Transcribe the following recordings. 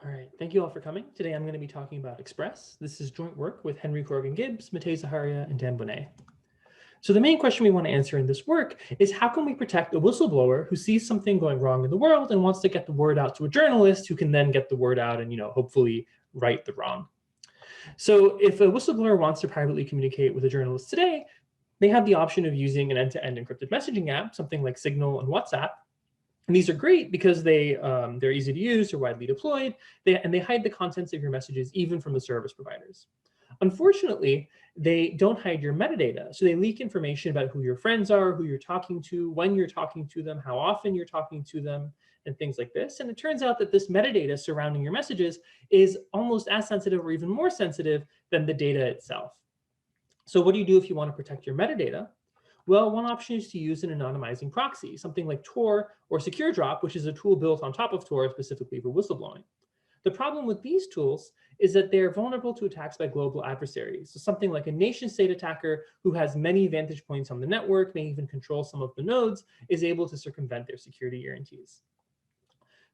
All right, thank you all for coming. Today I'm going to be talking about Express. This is joint work with Henry Corrigan-Gibbs, Matei, Zaharia, and Dan Boneh. So the main question we want to answer in this work is how can we protect a whistleblower who sees something going wrong in the world and wants to get the word out to a journalist who can then get the word out and hopefully right the wrong. So if a whistleblower wants to privately communicate with a journalist today, they have the option of using an end-to-end encrypted messaging app, something like Signal and WhatsApp. And these are great because they're easy to use, they're widely deployed, and they hide the contents of your messages even from the service providers. Unfortunately, they don't hide your metadata. So they leak information about who your friends are, who you're talking to, when you're talking to them, how often you're talking to them, and things like this. And it turns out that this metadata surrounding your messages is almost as sensitive or even more sensitive than the data itself. So what do you do if you want to protect your metadata? Well, one option is to use an anonymizing proxy, something like Tor or SecureDrop, which is a tool built on top of Tor specifically for whistleblowing. The problem with these tools is that they're vulnerable to attacks by global adversaries. So something like a nation-state attacker who has many vantage points on the network, may even control some of the nodes, is able to circumvent their security guarantees.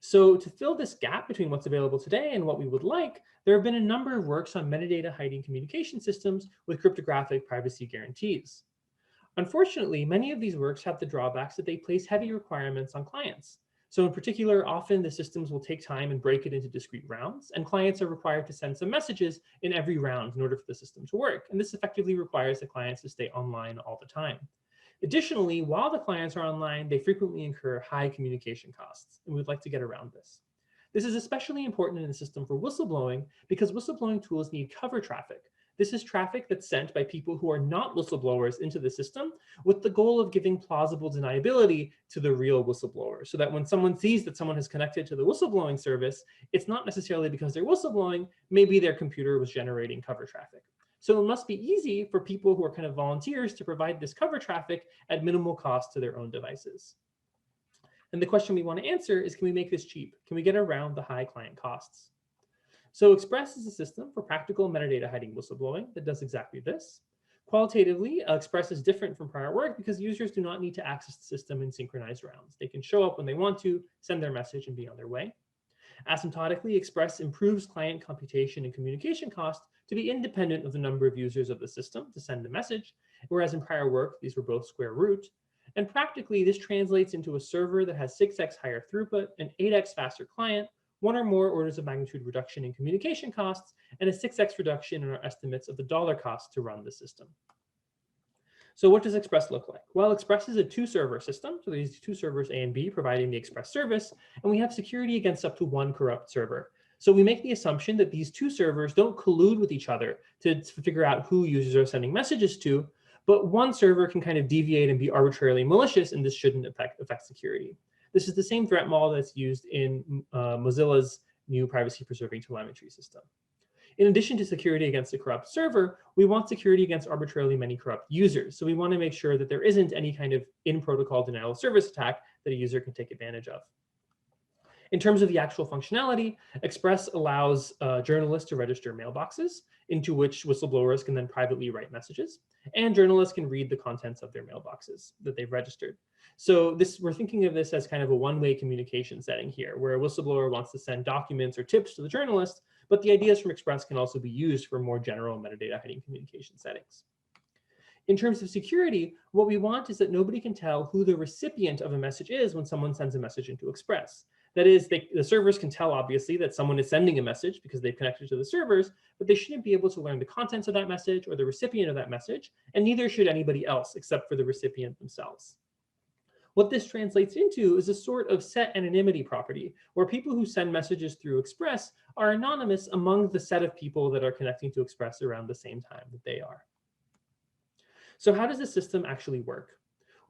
So to fill this gap between what's available today and what we would like, there have been a number of works on metadata-hiding communication systems with cryptographic privacy guarantees. Unfortunately, many of these works have the drawbacks that they place heavy requirements on clients. So in particular, often the systems will take time and break it into discrete rounds, and clients are required to send some messages in every round in order for the system to work. And this effectively requires the clients to stay online all the time. Additionally, while the clients are online, they frequently incur high communication costs, and we'd like to get around this. This is especially important in a system for whistleblowing because whistleblowing tools need cover traffic. This is traffic that's sent by people who are not whistleblowers into the system with the goal of giving plausible deniability to the real whistleblower, so that when someone sees that someone has connected to the whistleblowing service, it's not necessarily because they're whistleblowing, maybe their computer was generating cover traffic. So it must be easy for people who are kind of volunteers to provide this cover traffic at minimal cost to their own devices. And the question we want to answer is, can we make this cheap? Can we get around the high client costs? So Express is a system for practical metadata hiding whistleblowing that does exactly this. Qualitatively, Express is different from prior work because users do not need to access the system in synchronized rounds. They can show up when they want to, send their message, and be on their way. Asymptotically, Express improves client computation and communication cost to be independent of the number of users of the system to send a message, whereas in prior work, these were both square root. And practically, this translates into a server that has 6x higher throughput, an 8x faster client, one or more orders of magnitude reduction in communication costs, and a 6x reduction in our estimates of the dollar cost to run the system. So what does Express look like? Well, Express is a two-server system. So there's two servers, A and B, providing the Express service, and we have security against up to one corrupt server. So we make the assumption that these two servers don't collude with each other to figure out who users are sending messages to, but one server can kind of deviate and be arbitrarily malicious, and this shouldn't affect security. This is the same threat model that's used in Mozilla's new privacy-preserving telemetry system. In addition to security against a corrupt server, we want security against arbitrarily many corrupt users. So we want to make sure that there isn't any kind of in-protocol denial of service attack that a user can take advantage of. In terms of the actual functionality, Express allows journalists to register mailboxes into which whistleblowers can then privately write messages, and journalists can read the contents of their mailboxes that they've registered. So we're thinking of this as kind of a one-way communication setting here, where a whistleblower wants to send documents or tips to the journalist, but the ideas from Express can also be used for more general metadata hiding communication settings. In terms of security, what we want is that nobody can tell who the recipient of a message is when someone sends a message into Express. That is, the servers can tell, obviously, that someone is sending a message because they've connected to the servers, but they shouldn't be able to learn the contents of that message or the recipient of that message, and neither should anybody else except for the recipient themselves. What this translates into is a sort of set anonymity property, where people who send messages through Express are anonymous among the set of people that are connecting to Express around the same time that they are. So how does the system actually work?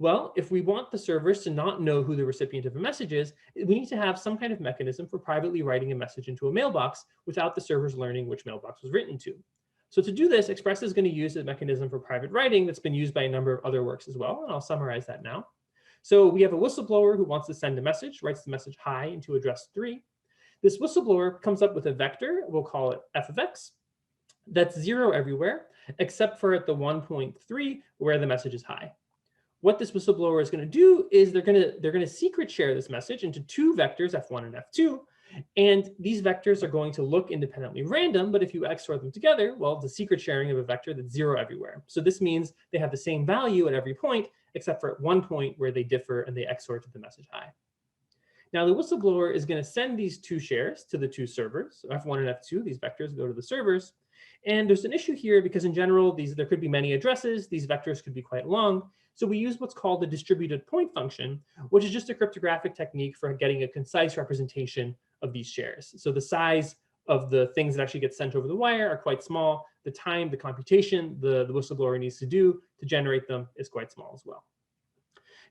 Well, if we want the servers to not know who the recipient of a message is, we need to have some kind of mechanism for privately writing a message into a mailbox without the servers learning which mailbox was written to. So to do this, Express is going to use a mechanism for private writing that's been used by a number of other works as well, and I'll summarize that now. So we have a whistleblower who wants to send a message, writes the message hi into address 3. This whistleblower comes up with a vector, we'll call it f of x, that's 0 everywhere, except for at the 1.3 where the message is hi. What this whistleblower is going to do is they're going to secret share this message into two vectors, f1 and f2, And these vectors are going to look independently random, but if you XOR them together, well, it's a secret sharing of a vector that's 0 everywhere. So this means they have the same value at every point, except for at one point where they differ and they XOR to the message I. Now the whistleblower is going to send these two shares to the two servers. So F1 and F2, these vectors go to the servers. And there's an issue here because in general, there could be many addresses. These vectors could be quite long. So we use what's called the distributed point function, which is just a cryptographic technique for getting a concise representation of these shares. So the size of the things that actually get sent over the wire are quite small. The time, the computation the whistleblower needs to do to generate them is quite small as well.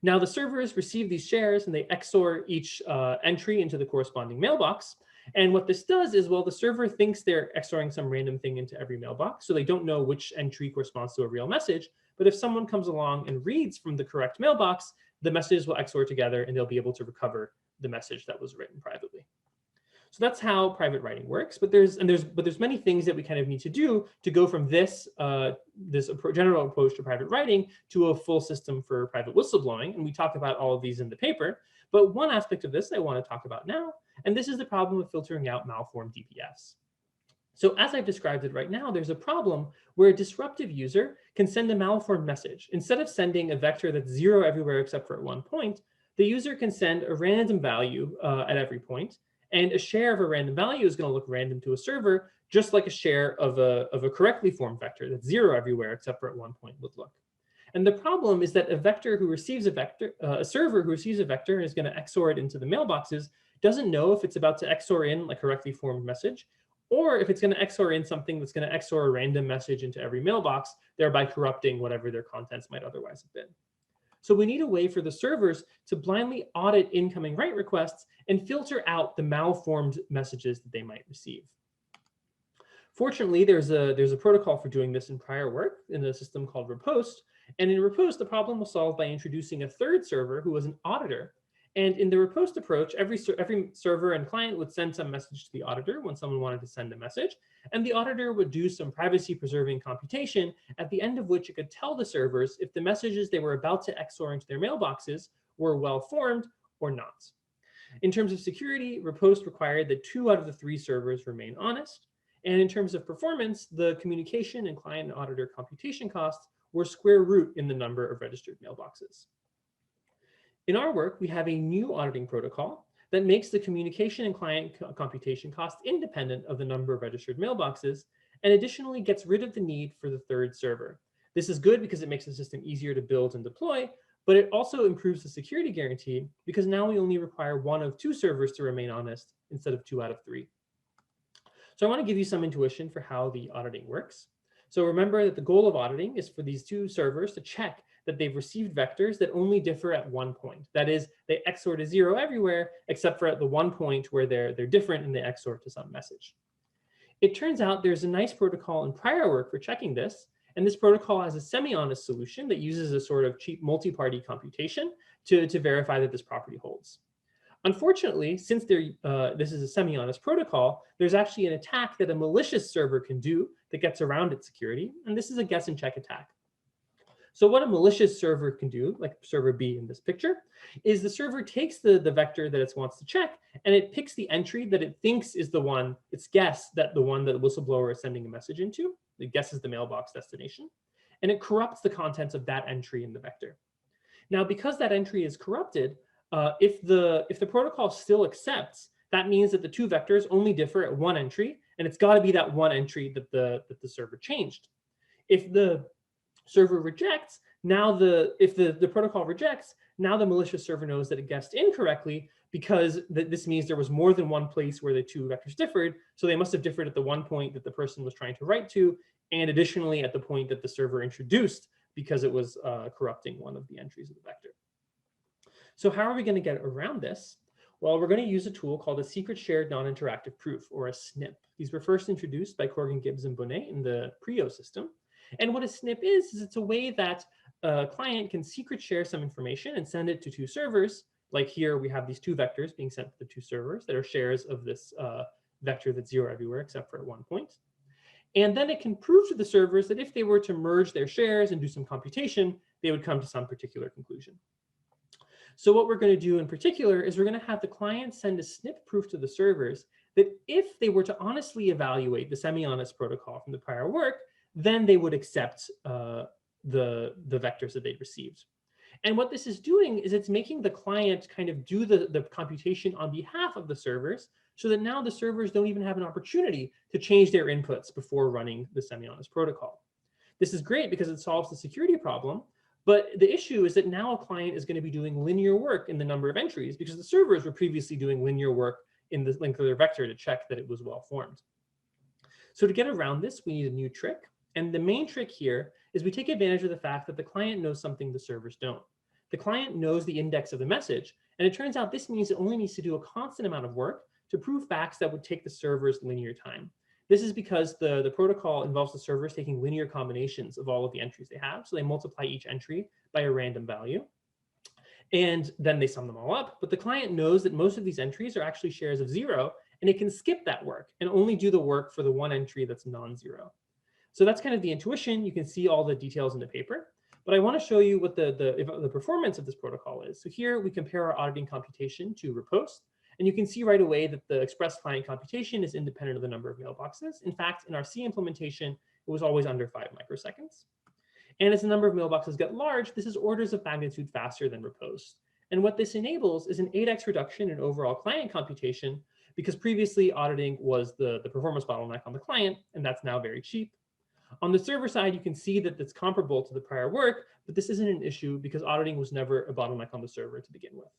Now the servers receive these shares and they XOR each entry into the corresponding mailbox. And what this does is, well, the server thinks they're XORing some random thing into every mailbox, so they don't know which entry corresponds to a real message. But if someone comes along and reads from the correct mailbox, the messages will XOR together and they'll be able to recover the message that was written privately. So that's how private writing works. But there's many things that we kind of need to do to go from this general approach to private writing to a full system for private whistleblowing. And we talk about all of these in the paper. But one aspect of this I want to talk about now, and this is the problem of filtering out malformed DPFs. So as I've described it right now, there's a problem where a disruptive user can send a malformed message. Instead of sending a vector that's 0 everywhere except for at one point, the user can send a random value at every point. And a share of a random value is going to look random to a server, just like a share of a correctly formed vector that's 0 everywhere except for at one point would look. And the problem is that a server who receives a vector and is going to XOR it into the mailboxes doesn't know if it's about to XOR in like a correctly formed message, or if it's going to XOR in something that's going to XOR a random message into every mailbox, thereby corrupting whatever their contents might otherwise have been. So we need a way for the servers to blindly audit incoming write requests and filter out the malformed messages that they might receive. Fortunately, there's a protocol for doing this in prior work in a system called Repost. And in Repost, the problem was solved by introducing a third server who was an auditor. And in the Repost approach, every server and client would send some message to the auditor when someone wanted to send a message. And the auditor would do some privacy-preserving computation, at the end of which it could tell the servers if the messages they were about to XOR into their mailboxes were well-formed or not. In terms of security, Repost required that 2 out of the 3 servers remain honest. And in terms of performance, the communication and client and auditor computation costs were square root in the number of registered mailboxes. In our work, we have a new auditing protocol that makes the communication and client computation costs independent of the number of registered mailboxes, and additionally gets rid of the need for the third server. This is good because it makes the system easier to build and deploy, but it also improves the security guarantee because now we only require 1 of 2 servers to remain honest instead of 2 out of 3. So I want to give you some intuition for how the auditing works. So remember that the goal of auditing is for these 2 servers to check that they've received vectors that only differ at one point. That is, they XOR to 0 everywhere, except for at the one point where they're different and they XOR to some message. It turns out there's a nice protocol in prior work for checking this, and this protocol has a semi-honest solution that uses a sort of cheap multi-party computation to verify that this property holds. Unfortunately, since this is a semi-honest protocol, there's actually an attack that a malicious server can do that gets around its security, and this is a guess and check attack. So what a malicious server can do, like server B in this picture, is the server takes the vector that it wants to check, and it picks the entry that it thinks is the one, its guess that the one that the whistleblower is sending a message into. It guesses the mailbox destination, and it corrupts the contents of that entry in the vector. Now, because that entry is corrupted, if the protocol still accepts, that means that the 2 vectors only differ at 1 entry, and it's got to be that 1 entry that the server changed. If the server rejects, if the protocol rejects, now the malicious server knows that it guessed incorrectly because this means there was more than 1 place where the 2 vectors differed. So they must have differed at the one point that the person was trying to write to, and additionally at the point that the server introduced because it was corrupting one of the entries of the vector. So how are we going to get around this? Well, we're going to use a tool called a secret shared non-interactive proof, or a SNP. These were first introduced by Corrigan-Gibbs and Boneh in the PRIO system. And what a SNP is it's a way that a client can secret share some information and send it to 2 servers. Like here, we have these 2 vectors being sent to the 2 servers that are shares of this vector that's 0 everywhere except for at 1 point. And then it can prove to the servers that if they were to merge their shares and do some computation, they would come to some particular conclusion. So what we're going to do in particular is we're going to have the client send a snip proof to the servers that if they were to honestly evaluate the semi-honest protocol from the prior work, then they would accept the vectors that they received. And what this is doing is it's making the client kind of do the computation on behalf of the servers, so that now the servers don't even have an opportunity to change their inputs before running the semi-honest protocol. This is great because it solves the security problem, but the issue is that now a client is going to be doing linear work in the number of entries because the servers were previously doing linear work in the length of their vector to check that it was well formed. So to get around this, we need a new trick. And the main trick here is we take advantage of the fact that the client knows something the servers don't. The client knows the index of the message, and it turns out this means it only needs to do a constant amount of work to prove facts that would take the servers linear time. This is because the protocol involves the servers taking linear combinations of all of the entries they have. So they multiply each entry by a random value, and then they sum them all up. But the client knows that most of these entries are actually shares of 0, and it can skip that work and only do the work for the one entry that's non-zero. So that's kind of the intuition. You can see all the details in the paper. But I want to show you what the performance of this protocol is. So here we compare our auditing computation to Repost. And you can see right away that the express client computation is independent of the number of mailboxes. In fact, in our C implementation, it was always under 5 microseconds. And as the number of mailboxes get large, this is orders of magnitude faster than Repost. And what this enables is an 8x reduction in overall client computation, because previously auditing was the performance bottleneck on the client, and that's now very cheap. On the server side, you can see that it's comparable to the prior work, but this isn't an issue because auditing was never a bottleneck on the server to begin with.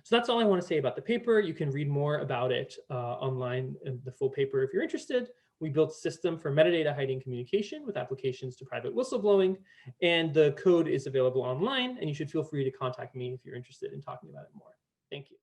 So that's all I want to say about the paper. You can read more about it online in the full paper if you're interested. We built a system for metadata-hiding communication with applications to private whistleblowing, and the code is available online, and you should feel free to contact me if you're interested in talking about it more. Thank you.